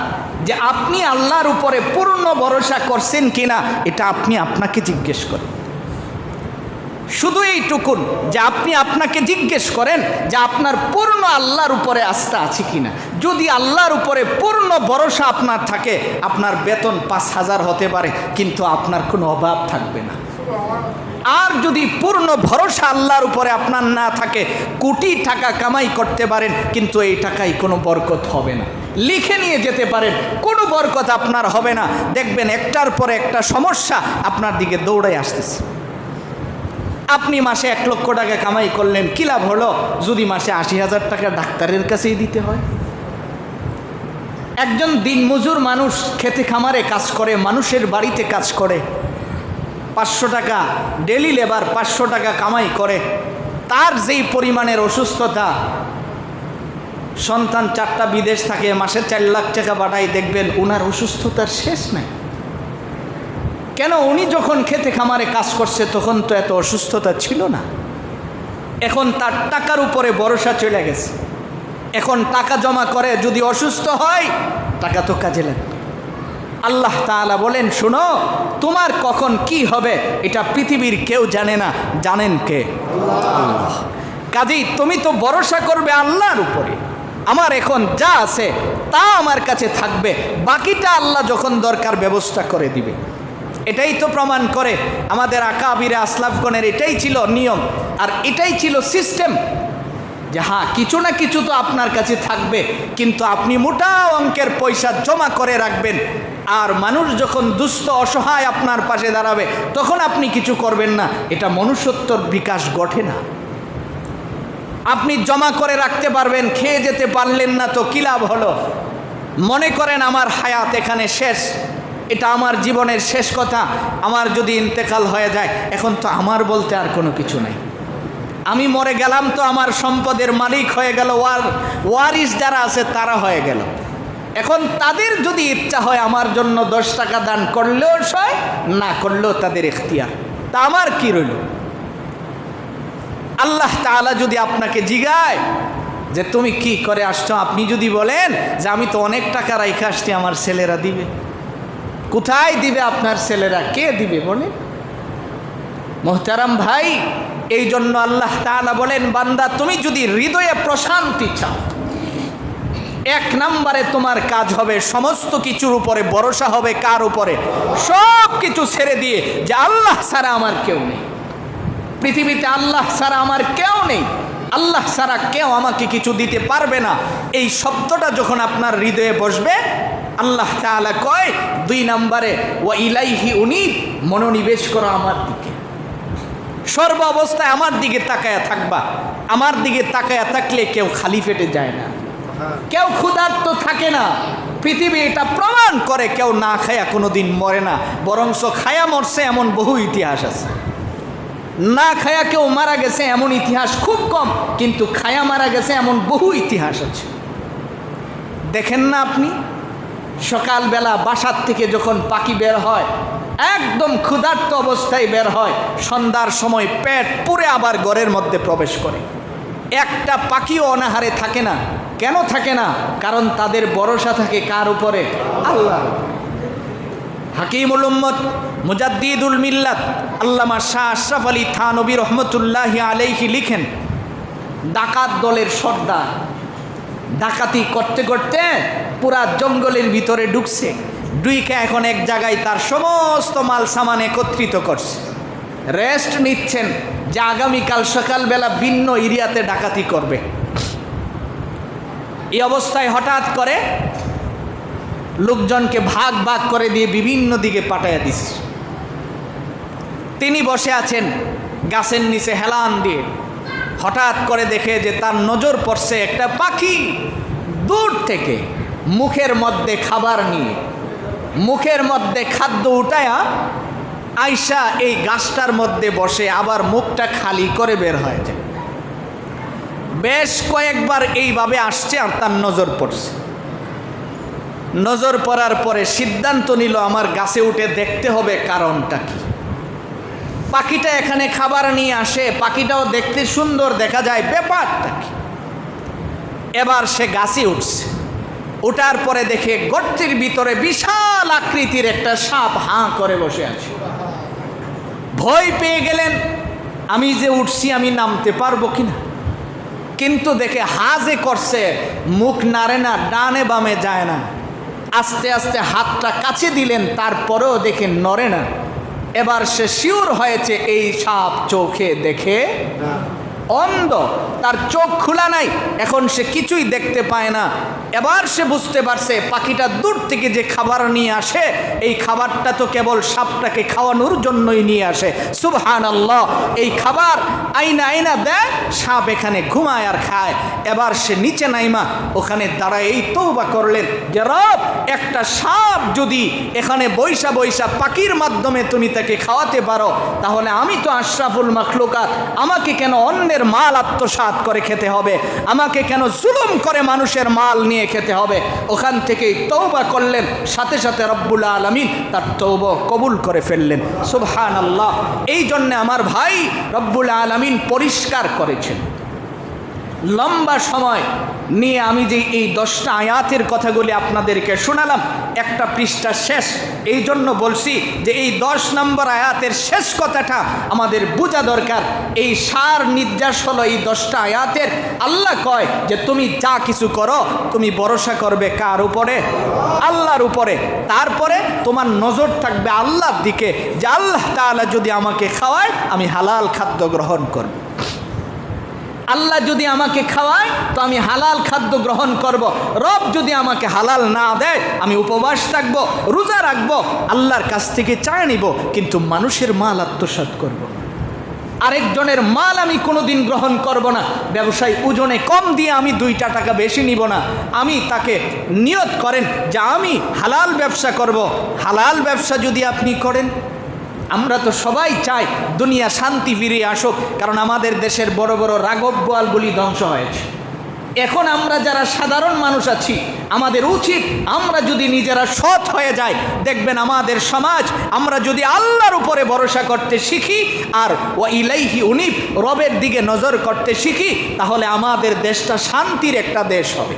Speaker 1: যে আপনি আল্লাহর উপরে পূর্ণ ভরসা করছেন কিনা, এটা আপনি আপনাকে জিজ্ঞেস করেন। শুধু এইটুকুন যে আপনি আপনাকে জিজ্ঞেস করেন যে আপনার পূর্ণ আল্লাহর উপরে আস্থা আছে কিনা। যদি আল্লাহর উপরে পূর্ণ ভরসা আপনার থাকে, আপনার বেতন 5,000 হতে পারে কিন্তু আপনার কোনো অভাব থাকবে না। আর যদি পূর্ণ ভরসা আল্লাহর উপরে আপনার না থাকে, কোটি টাকা কামাই করতে পারেন কিন্তু এই টাকায় কোনো বরকত হবে না। লিখে নিয়ে যেতে পারেন, কোনো বরকত আপনার হবে না। দেখবেন একটার পরে একটা সমস্যা আপনার দিকে দৌড়ে আসতেছে। আপনি মাসে 1 লক্ষ টাকা কামাই করলেন, কি লাভ হলো যদি মাসে 80,000 টাকা ডাক্তারের কাছেই দিতে হয়? একজন দিনমজুর মানুষ খেতে খামারে কাজ করে, মানুষের বাড়িতে কাজ করে, 500 টাকা ডেলি লেবার, 500 টাকা কামাই করে। তার যেই পরিমাণের অসুস্থতা, সন্তান 4টা বিদেশ থাকে, মাসে 4 লাখ টাকা পাঠায়, দেখবেন ওনার অসুস্থতার শেষ নাই। কেন? উনি যখন খেতে খামারে কাজ করছে তখন তো এত অসুস্থতা ছিল না। এখন তার টাকার উপরে ভরসা চলে গেছে। এখন টাকা জমা করে, যদি অসুস্থ হয় টাকা তো কাজে লাগবে। আল্লাহ তাআলা বলেন শোনো, তোমার কখন কি হবে এটা পৃথিবীর কেউ জানে না, জানেন কে? আল্লাহ। কাজেই তুমি তো ভরসা করবে আল্লাহর উপরে। আমার এখন যা আছে তা আমার কাছে থাকবে, বাকিটা আল্লাহ যখন দরকার ব্যবস্থা করে দিবে। এটাই তো প্রমাণ করে আমাদের আকাবিরে আসলাফগণের এটাই ছিল নিয়ম, আর এটাই ছিল সিস্টেম যে হ্যাঁ কিছু না কিছু তো আপনার কাছে থাকবে, কিন্তু আপনি মোটা অঙ্কের পয়সা জমা করে রাখবেন। আর মানুষ যখন দুস্থ অসহায় আপনার পাশে দাঁড়াবে তখন আপনি কিছু করবেন না, এটা মনুষ্যত্বর বিকাশ ঘটে না। আপনি জমা করে রাখতে পারবেন, খেয়ে যেতে পারলেন না তো কী লাভ হলো? মনে করেন আমার হায়াত এখানে শেষ, এটা আমার জীবনের শেষ কথা, আমার যদি ইন্তেকাল হয়ে যায় এখন তো আমার বলতে আর কোনো কিছু নাই। আমি মরে গেলাম তো আমার সম্পদের মালিক হয়ে গেল, ওয়ারিস যারা আছে তারা হয়ে গেল। এখন তাদের যদি ইচ্ছা হয় আমার জন্য 10 টাকা দান করলেও সয়, না করলেও তাদের ইখতিয়ার, তা আমার কি রইল? আল্লাহ তাআলা যদি আপনাকে জিগায় যে তুমি কি করে আসছো, আপনি যদি বলেন যে আমি তো অনেক টাকা রাইখা আসছি, আমার ছেলেরা দিবে, কোথায় দিবে আপনার ছেলেরা? কে দিবে বলেন? মোহতারাম ভাই, এই জন্য আল্লাহ তাআলা বলেন বান্দা তুমি যদি হৃদয়ে প্রশান্তি চাও, 1 নম্বরে তোমার কাজ হবে সমস্ত কিছুর উপরে ভরসা হবে। কার উপরে? সব কিছু ছেড়ে দিয়ে যে আল্লাহ ছাড়া আমার কেউ নেই, পৃথিবীতে আল্লাহ ছাড়া আমার কেউ নেই, আল্লাহ ছাড়া কেউ আমাকে কিছু দিতে পারবে না। এই শব্দটা যখন আপনার হৃদয়ে বসবে আল্লাহ তাআলা কয় 2 নম্বরে ওয়া ইলাইহি উনীব, মনোনিবেশ করো আমার দিকে, সর্ব অবস্থায় আমার দিকে তাকায়া থাকবা। আমার দিকে তাকায়া থাকলে কেউ খালি পেটে যায় না, কেউ ক্ষুধার্ত থাকে না। পৃথিবী এটা প্রমাণ করে কেউ না খায়া কোনোদিন মরে না, বরঞ্চ খায়া মরছে এমন বহু ইতিহাস আছে। না খায়া কেউ মারা গেছে এমন ইতিহাস খুব কম, কিন্তু খায়া মারা গেছে এমন বহু ইতিহাস আছে। দেখেন না আপনি, সকালবেলা বাসার থেকে যখন পাখি বের হয় একদম ক্ষুধার্ত অবস্থায় বের হয়, সন্ধ্যার সময় পেট পুরে আবার ঘরের মধ্যে প্রবেশ করে। একটা পাখিও অনাহারে থাকে না। কেন থাকে না? কারণ তাদের ভরসা থাকে কার উপরে? আল্লাহ। হাকিমুল উম্মত মুজাদ্দিদুল মিল্লাত আল্লামা শাহ আশরাফ আলী থানভী রহমতুল্লাহি আলাইহি লিখেন, ডাকাত দলের সর্দার ডাকাতি করতে করতে পুরা জঙ্গলের ভিতরে ঢুকছে, ঢুকে এখন এক জায়গায় তার সমস্ত মাল সামান একত্রিত করছে, রেস্ট নিচ্ছেন যে আগামীকাল সকালবেলা ভিন্ন এরিয়াতে ডাকাতি করবে। এই অবস্থায় হঠাৎ করে লোকজনকে ভাগ ভাগ করে দিয়ে বিভিন্ন দিকে পাঠাইয়া দিচ্ছে। তিনি বসে আছেন গাছের নিচে হেলান দিয়ে, হঠাৎ করে দেখে যে তার নজর পড়ছে একটা পাখি দূর থেকে মুখের মধ্যে খাবার নিয়ে, মুখের মধ্যে খাদ্য উঠায়া আয়সা এই গাছটার মধ্যে বসে আবার মুখটা খালি করে বের হয়ে যায়। বেশ কয়েকবার এইভাবে আসছে আর তার নজর পড়ছে। নজর পড়ার পরে সিদ্ধান্ত নিল আমার গাছে উঠে দেখতে হবে কারণটা কি। পাখিটা এখানে খাবার নিয়ে আসে, পাখিটাও দেখতে সুন্দর দেখা যায়, ব্যাপারটা কি। এবার সে গাছে উঠছে, ওঠার পরে দেখে গর্তের ভিতরে বিশাল আকৃতির একটা সাপ হাঁ করে বসে আছে। ভয় পেয়ে গেলেন, আমি যে উঠছি আমি নামতে পারবো কিনা। কিন্তু দেখে হা যে করছে, মুখ নাড়ে না, ডানে বামে যায় না। আস্তে আস্তে হাতটা কাছে দিলেন, তারপরেও দেখে নড়ে না। এবার সে শিওর হয়েছে এই সাপ চোখে দেখে অন্ধ, তার চোখ খোলা নাই, এখন সে কিছুই দেখতে পায় না। এবার সে বুঝতে পারছে পাখিটা দূর থেকে যে খাবার নিয়ে আসে, এই খাবারটা তো কেবল সাপটাকে খাওয়ানোর জন্যই নিয়ে আসে। সুবহানাল্লাহ, এই খাবার আইনা আইনা দেয়, সাপ এখানে ঘুমায় আর খায়। এবার সে নিচে নাইমা ওখানে দাঁড়ায় এই তওবা করলেন যে রব, একটা সাপ যদি এখানে বৈশা বৈশা পাখির মাধ্যমে তুমি তাকে খাওয়াতে পারো, তাহলে আমি তো আশরাফুল মাখলুকাত, আমাকে কেন অন্যের মাল আত্মসাৎ করে খেতে হবে? আমাকে কেন জুলুম করে মানুষের মাল নিয়ে খেতে হবে? ওখান থেকেই তওবা করলেন, সাথে সাথে রব্বুল আলামিন তার তওবা কবুল করে ফেললেন। সুবহানাল্লাহ। এই জন্য আমার ভাই, রব্বুল আলামিন পরিষ্কার করেছেন। লম্বা সময় নিয়ে আমি যে এই 10টা আয়াতের কথাগুলি আপনাদেরকে শোনালাম, একটা পৃষ্ঠা শেষ, এই জন্য বলছি যে এই 10 নম্বর আয়াতের শেষ কথাটা আমাদের বোঝা দরকার। এই সার নির্যাস হলো এই 10টা আয়াতের। আল্লাহ কয় যে তুমি যা কিছু করো তুমি ভরসা করবে কার উপরে? আল্লাহর উপরে। তারপরে তোমার নজর থাকবে আল্লাহর দিকে, যে আল্লাহ তাআলা যদি আমাকে খাওয়ায় আমি হালাল খাদ্য গ্রহণ করব। আল্লাহ যদি আমাকে খাওয়ায় তো আমি হালাল খাদ্য গ্রহণ করব। রব যদি আমাকে হালাল না দেয় আমি উপবাস থাকব, রোজা রাখবো, আল্লাহর কাছ থেকে চায় নিব, কিন্তু মানুষের মাল আত্মসাৎ করব না। আরেকজনের মাল আমি কোনোদিন গ্রহণ করব না। ব্যবসায়ী ওজনে কম দিয়ে আমি 2টা টাকা বেশি নিব না। আমি তাকে নিয়ত করেন যে আমি হালাল ব্যবসা করব। হালাল ব্যবসা যদি আপনি করেন, আমরা তো সবাই চাই দুনিয়া শান্তি ফিরিয়ে আসুক, কারণ আমাদের দেশের বড় বড় রাঘব বোয়ালগুলি ধ্বংস হয়েছে। এখন আমরা যারা সাধারণ মানুষ আছি, আমাদের উচিত আমরা যদি নিজেরা সৎ হয়ে যাই, দেখবেন আমাদের সমাজ, আমরা যদি আল্লাহর উপরে ভরসা করতে শিখি আর ওয়া ইলাইহি উনীব, রবের দিকে নজর করতে শিখি, তাহলে আমাদের দেশটা শান্তির একটা দেশ হবে।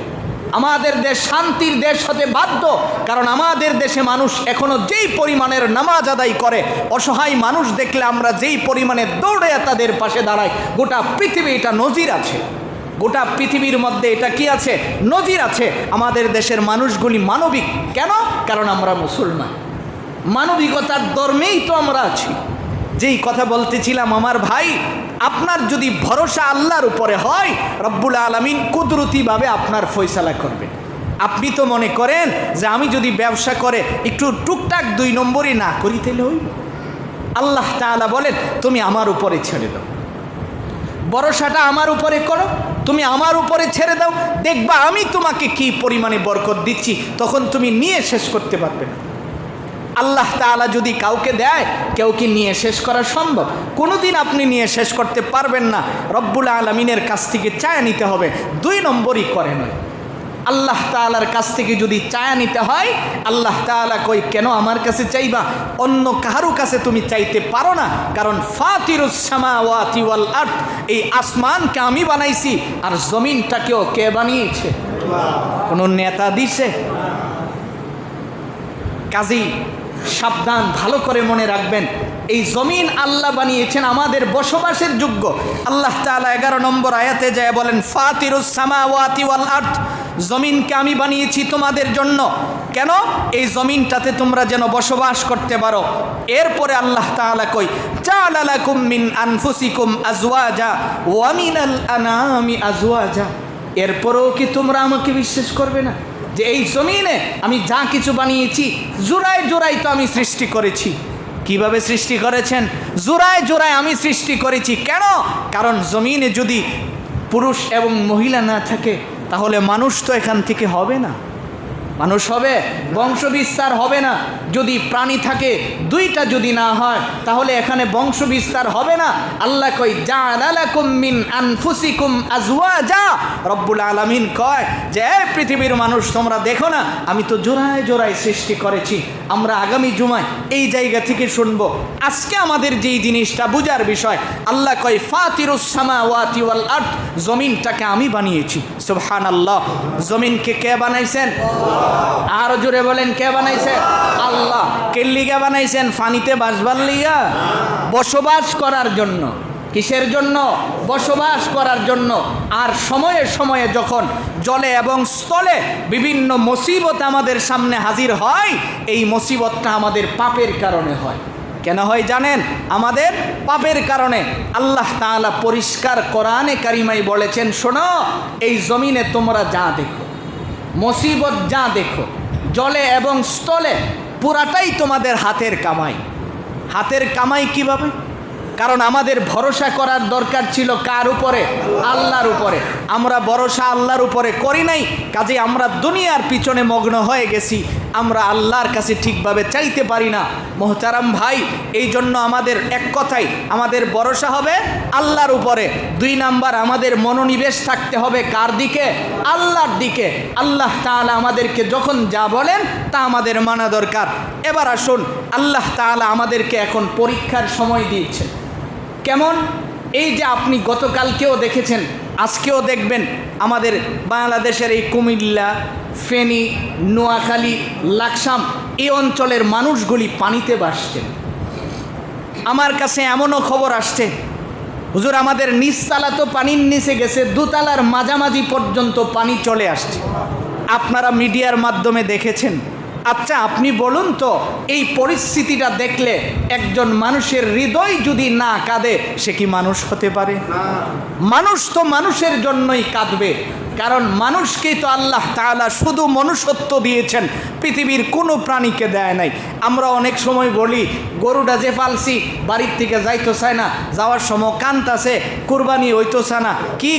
Speaker 1: আমাদের দেশ শান্তির দেশ হতে বাধ্য, কারণ আমাদের দেশে মানুষ এখনো যেই পরিমাণের নামাজ আদায় করে, অসহায় মানুষ দেখলে আমরা যেই পরিমাণে দৌড়ে তাদের পাশে দাঁড়াই, গোটা পৃথিবী এটা নজির আছে। গোটা পৃথিবীর মধ্যে এটা কি আছে? নজির আছে। আমাদের দেশের মানুষগুলি মানবিক। কেন? কারণ আমরা মুসলমান, মানবিকতার ধর্মেই তো আমরা আছি। যেই কথা বলতেছিলাম আমার ভাই, আপনার যদি ভরসা আল্লাহর উপরে হয়, রব্বুল আলামিন কুদরতিভাবে আপনার ফয়সালা করবেন। আপনি তো মনে করেন যে আমি যদি ব্যবসা করে একটু টুকটাক 2 নম্বরই না করি তাহলে হইল? আল্লাহ তাআলা বলেন তুমি আমার উপরে ছেড়ে দাও, ভরসাটা আমার উপরে করো, তুমি আমার উপরে ছেড়ে দাও, দেখবা আমি তোমাকে কি পরিমাণে বরকত দিচ্ছি, তখন তুমি নিয়ে শেষ করতে পারবে না। আল্লাহ তাআলা যদি কাউকে দেয়, কেউ কি নিয়ে শেষ করা সম্ভব? কোনোদিন আপনি নিয়ে শেষ করতে পারবেন না। রব্বুল আলামিনের কাছ থেকে চায়া নিতে হবে, 2 নম্বরই করে নয়। আল্লাহ তাআলার কাছ থেকে যদি চায়া নিতে হয়, আল্লাহ তাআলা কই কেন আমার কাছে চাইবা, অন্য কারো কাছে তুমি চাইতে পারো না, কারণ ফাতিরুস সামাওয়াতি ওয়াল আরদ, এই আসমানকে আমি বানাইছি আর জমিনটাকেও কে বানিয়েছে? কোন নেতা দিছে? কাজী সাবধান, ভালো করে মনে রাখবেন, এই জমিন আল্লাহ বানিয়েছেন আমাদের বসবাসের যোগ্য। আল্লাহ তাআলা 11 নম্বর আয়াতে যায় বলেন ফাতিরুস সামাওয়াতি ওয়াল আরদ, জমিনকে আমি বানিয়েছি তোমাদের জন্য। কেন? এই জমিনটাতে তোমরা যেন বসবাস করতে পারো। এরপরে আল্লাহ তাআলা কই জাআলা লাকুম মিন আনফুসিকুম আজওয়াজা ওয়া মিনাল আনামি আজওয়াজা। এরপরেও কি তোমরা আমাকে বিশ্বাস করবে না যে এই জমিনে আমি যা কিছু বানিয়েছি জোড়ায় জোড়ায় তো আমি সৃষ্টি করেছি? কিভাবে সৃষ্টি করেছেন? জোড়ায় জোড়ায় আমি সৃষ্টি করেছি। কেন? কারণ জমিনে যদি পুরুষ এবং মহিলা না থাকে তাহলে মানুষ তো এখান থেকে হবে না। মানুষ হবে, বংশ বিস্তার হবে না। যদি প্রাণী থাকে, 2টা যদি না হয় তাহলে এখানে বংশ বিস্তার হবে না। আল্লাহ কই জাআলা লাকুম মিন আনফুসিকুম আজওয়াজা। রব্বুল আলামিন কয় যে পৃথিবীর মানুষ তোমরা দেখো না, আমি তো জোড়ায় জোড়ায় সৃষ্টি করেছি। আমরা আগামী জুমায় এই জায়গা থেকে শুনবো। আজকে আমাদের যেই জিনিসটা বুঝার বিষয়, আল্লাহ কয় ফাতিরুস সামাওয়াতি ওয়াল আরদ, জমিনটাকে আমি বানিয়েছি। সুবহানাল্লাহ। জমিনকে কে বানাইছেন? আরো জোরে বলেন, কে বানাইছে? আল্লাহ। কেল্লিগা বানাইছেন? ফানিতে বাসবার লিগা? বসবাস করার জন্য। কিসের জন্য? বসবাস করার জন্য। আর সময়ে সময়ে যখন জলে এবং স্থলে বিভিন্ন মুসিবত আমাদের সামনে হাজির হয়, এই মুসিবতটা আমাদের পাপের কারণে হয়। কেন হয় জানেন? আমাদের পাপের কারণে। আল্লাহ তাআলা পরিষ্কার কোরআনে কারিমায় বলেছেন, শোনো, এই জমিনে তোমরা যা দেখো, মুসিবত যা দেখো, জলে এবং স্থলে, পুরাটাই তোমাদের হাতের কামাই। হাতের কামাই কিভাবে? কারণ আমাদের ভরসা করার দরকার ছিল কার উপরে? আল্লাহর উপরে। আমরা ভরসা আল্লাহর উপরে করি নাই, কাজে আমরা দুনিয়ার পিছনে মগ্ন হয়ে গেছি। আমরা আল্লাহর কাছে ঠিকভাবে চাইতে পারি না। মোহতারাম ভাই, এই জন্য আমাদের এক কথাই আমাদের ভরসা হবে আল্লাহর উপরে। 2 নাম্বার, আমাদের মনোনিবেশ থাকতে হবে কার দিকে? আল্লাহর দিকে। আল্লাহ তাআলা আমাদেরকে যখন যা বলেন তা আমাদের মানা দরকার। এবার আসুন, আল্লাহ তাআলা আমাদেরকে এখন পরীক্ষার সময় দিয়েছে। কেমন? এই যে আপনি গতকালকেও দেখেছেন, আজকেও দেখবেন, আমাদের বাংলাদেশের এই কুমিল্লা, ফেনী, নোয়াখালী, লাকসাম এই অঞ্চলের মানুষগুলি পানিতে ভাসছেন। আমার কাছে এমনও খবর আসছে, হুজুর আমাদের নিচতলা তো পানির নিচে গেছে, 2 তলার মাঝামাঝি পর্যন্ত পানি চলে আসছে। আপনারা মিডিয়ার মাধ্যমে দেখেছেন। আচ্ছা আপনি বলুন তো, এই পরিস্থিতিটা দেখলে একজন মানুষের হৃদয় যদি না কাঁদে, সে কি মানুষ হতে পারে? মানুষ তো মানুষের জন্যই কাঁদবে, কারণ মানুষকেই তো আল্লাহ তাআলা শুধু মনুষ্যত্ব দিয়েছেন, পৃথিবীর কোনো প্রাণীকে দেয় নাই। আমরা অনেক সময় বলি গরুটা যে পালছি বাড়ির থেকে যাইতো চায় না, যাওয়ার সময় কান্দাছে, কুরবানি হইতো চায় না। কি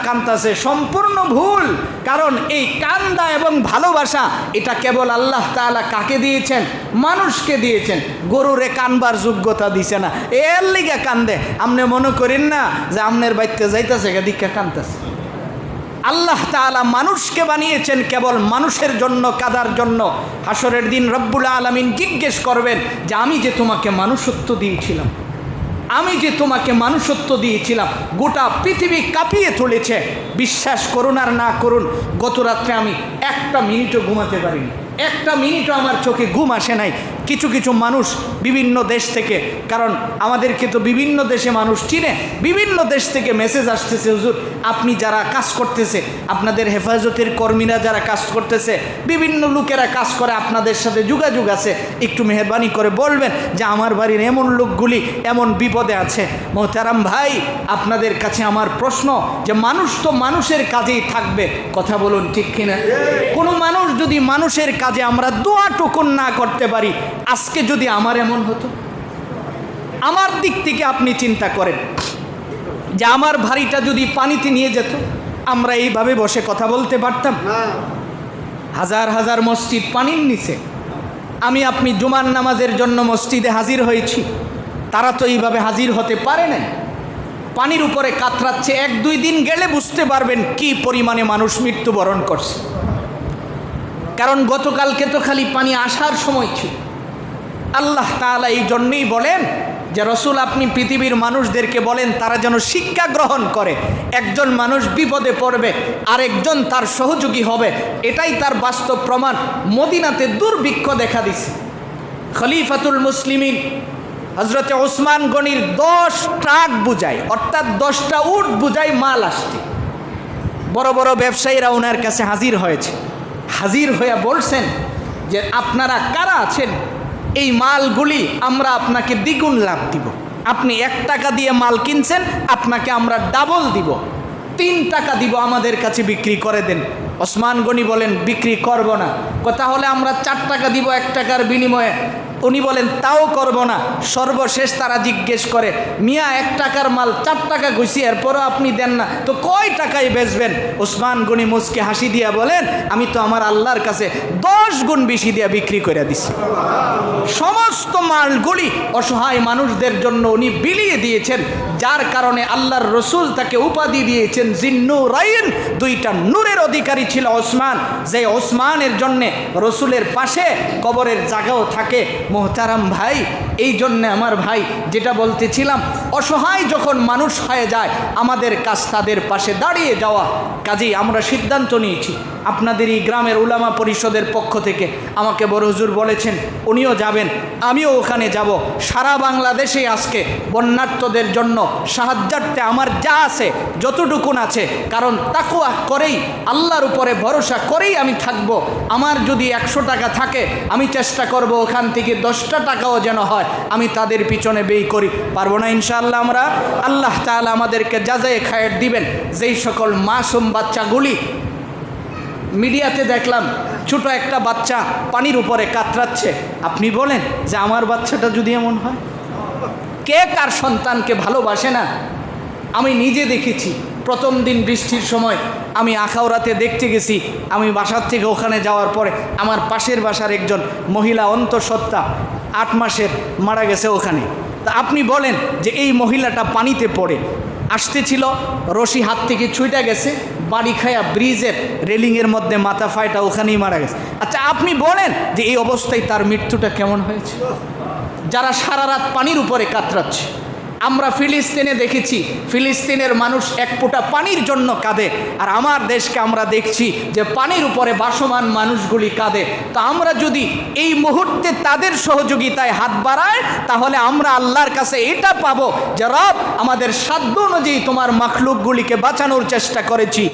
Speaker 1: কান্দাছে? সম্পূর্ণ ভুল। কারণ এই কান্দা এবং ভালোবাসা এটা কেবল আল্লাহ তাআলা কাকে দিয়েছেন? মানুষকে দিয়েছেন। গরুরে কানবার যোগ্যতা দিছে না, এর লিগে কান্দে। আপনি মনে করেন না যে আমনের বাড়িতে যাইতেছে দীক্ষা কান্দাছে। আল্লাহ তাআলা মানুষকে বানিয়েছেন কেবল মানুষের জন্য, কাদার জন্য। হাসরের দিন রব্বুল আলামিন জিজ্ঞেস করবেন যে আমি যে তোমাকে মানুষত্ব দিয়েছিলাম, আমি যে তোমাকে মানুষত্ব দিয়েছিলাম, গোটা পৃথিবী কাঁপিয়ে তুলেছে। বিশ্বাস করুন আর না করুন, গত রাত্রে আমি 1 মিনিটও ঘুমাতে পারিনি। একটা মিনিটও আমার চোখে ঘুম আসে নাই। কিছু কিছু মানুষ বিভিন্ন দেশ থেকে, কারণ আমাদেরকে তো বিভিন্ন দেশে মানুষ চিনে, বিভিন্ন দেশ থেকে মেসেজ আসতেছে, হুজুর আপনি যারা কাজ করতেছে, আপনাদের হেফাজতের কর্মীরা যারা কাজ করতেছে, বিভিন্ন লোকেরা কাজ করে, আপনাদের সাথে যোগাযোগ আছে, একটু মেহরবানি করে বলবেন যে আমার বাড়ির এমন লোকগুলি এমন বিপদে আছে। মোহতারাম ভাই, আপনাদের কাছে আমার প্রশ্ন যে মানুষ তো মানুষের কাজেই থাকবে, কথা বলুন ঠিক কিনা? কোনো মানুষ যদি মানুষের কাজে আমরা দোয়াটুকুন না করতে পারি, আজকে যদি আমার এমন হতো, আমার দিক থেকে আপনি চিন্তা করেন যে আমার ভারীটা যদি পানিতে নিয়ে যেত, আমরা এইভাবে বসে কথা বলতে পারতাম? হাজার হাজার মসজিদ পানির নিচে, আমি আপনি জুমার নামাজের জন্য মসজিদে হাজির হয়েছি, তারা তো এইভাবে হাজির হতে পারে না, পানির উপরে কাতরাচ্ছে। 1-2 দিন গেলে বুঝতে পারবেন কি পরিমাণে মানুষ মৃত্যুবরণ করছে। কারণ গতকালকে তো খালি পানি আসার সময় ছিল। আল্লাহ তাআলা এই জন্যই বলেন যে রসুল আপনি পৃথিবীর মানুষদেরকে বলেন তারা যেন শিক্ষা গ্রহণ করে। একজন মানুষ বিপদে পড়বে, আরেকজন তার সহযোগী হবে, এটাই তার বাস্তব প্রমাণ। মদিনাতে দুর্ভিক্ষ দেখা দিছে, খলিফাতুল মুসলিমিন হজরতে ওসমান গনির 10 ট্রাক বুঝায়, অর্থাৎ 10টা উট বুঝায় মাল আসছে। বড় বড় ব্যবসায়ীরা ওনার কাছে হাজির হয়েছে, হাজির হয়ে বলছেন যে আপনারা কারা আছেন, এই মালগুলি আমরা আপনাকে দ্বিগুণ লাভ দিব। আপনি 1 টাকা দিয়ে মাল কিনছেন, আপনাকে আমরা ডাবল দিব, 3 টাকা দিব, আমাদের কাছে বিক্রি করে দেন। ওসমান গনি বলেন বিক্রি করব না। তাহলে আমরা 4 টাকা দিব 1 টাকার বিনিময়ে। উনি বলেন তাও করব না। সর্বশেষ তারা জিজ্ঞেস করে, মিয়া 1 টাকার মাল 4 টাকা কইছি, এরপরও আপনি দেন না, তো কয় টাকায় বেচবেন? ওসমান গনি মুচকে হাসি দিয়া বলেন, আমি তো আমার আল্লাহর কাছে 10 গুণ বেশি দিয়া বিক্রি করে দিছি। সমস্ত মালগুলি অসহায় মানুষদের জন্য উনি বিলিয়ে দিয়েছেন, যার কারণে আল্লাহর রসুল তাকে উপাধি দিয়েছেন জিন্নুরাইন, 2টা নূরের অধিকারী ছিল ওসমান, যে ওসমানের জন্যে রসুলের পাশে কবরের জায়গাও থাকে। মোহতারাম ভাই, এই জন্যে আমার ভাই যেটা বলতেছিলাম, অসহায় যখন মানুষ হয়ে যায় আমাদের কাজ তাদের পাশে দাঁড়িয়ে যাওয়া। কাজেই আমরা সিদ্ধান্ত নিয়েছি, আপনাদের এই গ্রামের উলামা পরিষদের পক্ষ থেকে আমাকে বড় হুজুর বলেছেন উনিও যাবেন, আমিও ওখানে যাব। সারা বাংলাদেশে আজকে বন্যার্তদের জন্য সাহায্যার্থে আমার যা আছে যতটুকুন আছে, কারণ তাকওয়া করেই, আল্লাহর উপরে ভরসা করেই আমি থাকব। আমার যদি 100 টাকা থাকে, আমি চেষ্টা করব ওখান থেকে 10টা টাকাও যেন হয় আমি তাদের পিছনে ব্যয় করি। পারবো না ইনশাআল্লাহ আমরা? আল্লাহ তাআলা আমাদেরকে যাজায়ে খায়ের দিবেন। যেই সকল মাসুম বাচ্চাগুলি মিডিয়াতে দেখলাম, ছোট একটা বাচ্চা পানির উপরে কাতরাচ্ছে, আপনি বলেন যে আমার বাচ্চাটা যদি এমন হয়, কে কার সন্তানকে ভালোবাসে না? আমি নিজে দেখেছি, প্রথম দিন বৃষ্টির সময় আমি আখাউড়াতে দেখতে গেছি। আমি বাসার থেকে ওখানে যাওয়ার পরে আমার পাশের বাসার একজন মহিলা অন্তঃসত্ত্বা 8 মাসের মারা গেছে ওখানে। তা আপনি বলেন যে এই মহিলাটা পানিতে পড়ে আসতেছিল, রশি হাত থেকে ছুঁইটা গেছে, বাড়ি খায়া ব্রিজের রেলিংয়ের মধ্যে মাথা ফাইটা ওখানেই মারা গেছে। আচ্ছা আপনি বলেন যে এই অবস্থায় তার মৃত্যুটা কেমন হয়েছে? যারা সারা রাত পানির উপরে কাতরাচ্ছে। আমরা ফিলিস্তিনে দেখেছি, ফিলিস্তিনের মানুষ 1 ফোঁটা পানির জন্য কাঁদে, আর আমার দেশকে আমরা দেখছি যে পানির উপরে বাসমান মানুষগুলি কাঁদে। তো আমরা যদি এই মুহূর্তে তাদের সহযোগিতায় হাত বাড়াই, তাহলে আমরা আল্লাহর কাছে এটা পাবো যে রব, আমাদের সাধ্য অনুযায়ী তোমার মাখলুকগুলিকে বাঁচানোর চেষ্টা করেছি।